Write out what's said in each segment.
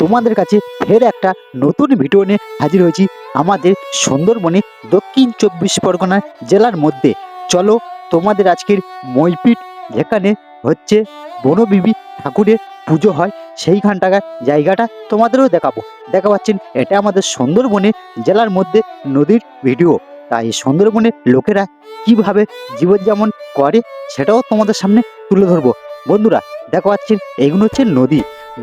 তোমাদের কাছে ফের একটা নতুন ভিডিও নিয়ে হাজির হয়েছি আমাদের সুন্দরবনে দক্ষিণ 24 পরগনা জেলার মধ্যে। চলো তোমাদের আজকের মইপিট যেখানে হচ্ছে বনবিবি ঠাকুরের পুজো হয় সেইখানটার জায়গাটা তোমাদেরও দেখা পাচ্ছেন। এটা আমাদের সুন্দরবনে জেলার মধ্যে নদীর ভিডিও। তাই সুন্দরবনের লোকেরা কিভাবে জীবনযাপন করে সেটাও তোমাদের সামনে তুলে ধরবো। বন্ধুরা দেখা পাচ্ছেন এইগুলো হচ্ছে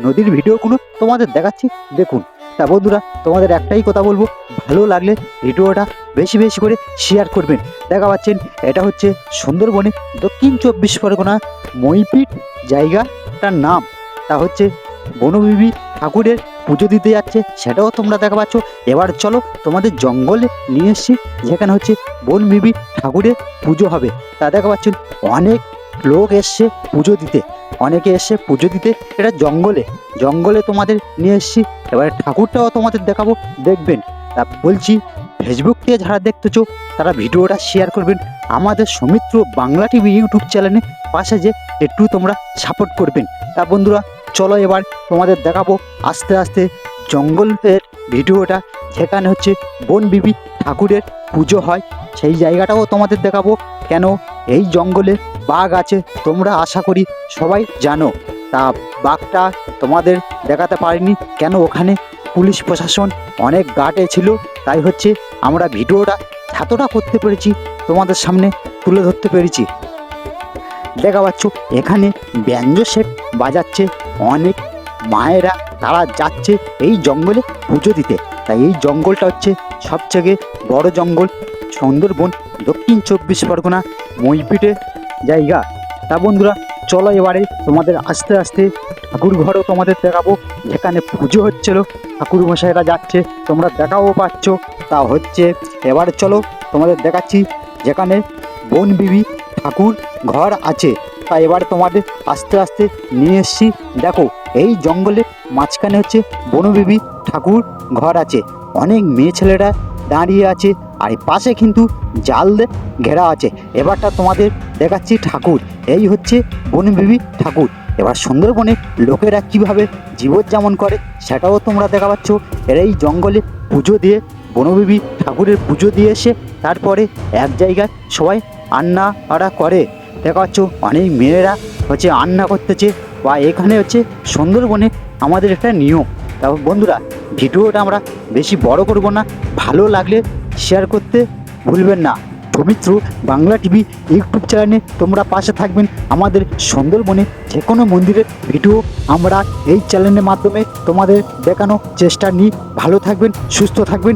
নদীর ভিডিওগুলো তোমাদের দেখাচ্ছি, দেখুন। তা বন্ধুরা তোমাদের একটাই কথা বলবো, ভালো লাগলে ভিডিওটা বেশি বেশি করে শেয়ার করবেন। দেখা পাচ্ছেন এটা হচ্ছে সুন্দরবনে দক্ষিণ 24 পরগনা মইপিট জায়গাটার নাম। তা হচ্ছে বনবিবি ঠাকুরের পুজো দিতে যাচ্ছে, সেটাও তোমরা দেখা পাচ্ছ। এবার চলো তোমাদের জঙ্গলে নিয়ে এসছি যেখানে হচ্ছে বনবিবি ঠাকুরের পুজো হবে। তা দেখা পাচ্ছেন অনেক লোক এসছে পুজো দিতে, অনেকে এসে পুজো দিতে। এটা জঙ্গলে তোমাদের নিয়ে এসছি। এবারে ঠাকুরটাও তোমাদের দেখাবো, দেখবেন। তা বলছি ফেসবুক থেকে যারা দেখতেছো তারা ভিডিওটা শেয়ার করবেন। আমাদের সৌমিত্র বাংলা টিভি ইউটিউব চ্যানেলে পাশে যে একটু তোমরা সাপোর্ট করবেন। তা বন্ধুরা চলো এবার তোমাদের দেখাবো আস্তে আস্তে জঙ্গলের ভিডিওটা, যেখানে হচ্ছে বনবিবি ঠাকুরের পুজো হয় সেই জায়গাটাও তোমাদের দেখাবো। কেন এই জঙ্গলে বাঘ আছে তোমরা আশা করি সবাই জানো। তা বাঘটা তোমাদের দেখাতে পারিনি কেন, ওখানে পুলিশ প্রশাসন অনেক গার্ডে ছিল। তাই হচ্ছে আমরা ভিডিওটা এতটা করতে পেরেছি, তোমাদের সামনে তুলে ধরতে পেরেছি। দেখা পাচ্ছ এখানে ব্যঞ্জ সেট বাজাচ্ছে অনেক মায়েরা, তারা যাচ্ছে এই জঙ্গলে পুজো দিতে। তাই এই জঙ্গলটা হচ্ছে সবথেকে বড় জঙ্গল সুন্দরবন দক্ষিণ 24 পরগনা মইপিটের জায়গা। তা বন্ধুরা চলো এবারে তোমাদের আস্তে আস্তে ঠাকুর ঘরও তোমাদের দেখাবো, যেখানে পুজো হচ্ছিল ঠাকুর মশাইরা যাচ্ছে, তোমরা দেখাও পাচ্ছ। তা হচ্ছে এবারে চলো তোমাদের দেখাচ্ছি যেখানে বনবিবি ঠাকুর ঘর আছে। তা এবার তোমাদের আস্তে আস্তে নিয়ে এসছি। দেখো এই জঙ্গলের মাঝখানে হচ্ছে বনবিবি ঠাকুর ঘর আছে, অনেক মেয়ে ছেলেরা দাঁড়িয়ে আছে, আর পাশে কিন্তু জাল ঘেরা আছে। এবারটা তোমাদের দেখাচ্ছি ঠাকুর, এই হচ্ছে বনবিবি ঠাকুর। এবার সুন্দরবনে লোকেরা কিভাবে জীবনযাপন করে সেটাও তোমরা দেখা পাচ্ছ। এরা এই জঙ্গলে পুজো দিয়ে বনবিবি ঠাকুরের পুজো দিয়ে এসে তারপরে এক জায়গায় সবাই আন্না করে। দেখা পাচ্ছ অনেক মেয়েরা হচ্ছে আন্না করতেছে, বা এখানে হচ্ছে সুন্দরবনে আমাদের একটা নিয়ম। তারপর বন্ধুরা ভিডিওটা আমরা বেশি বড় করব না, ভালো লাগলে শেয়ার করতে ভুলবেন না। সৌমিত্র বাংলা টিভি ইউটিউব চ্যানেলে তোমরা পাশে থাকবেন। আমাদের সুন্দরবনে যে কোনো মন্দিরের ভিডিও আমরা এই চ্যানেলের মাধ্যমে তোমাদের দেখানোর চেষ্টা নিই। ভালো থাকবেন, সুস্থ থাকবেন।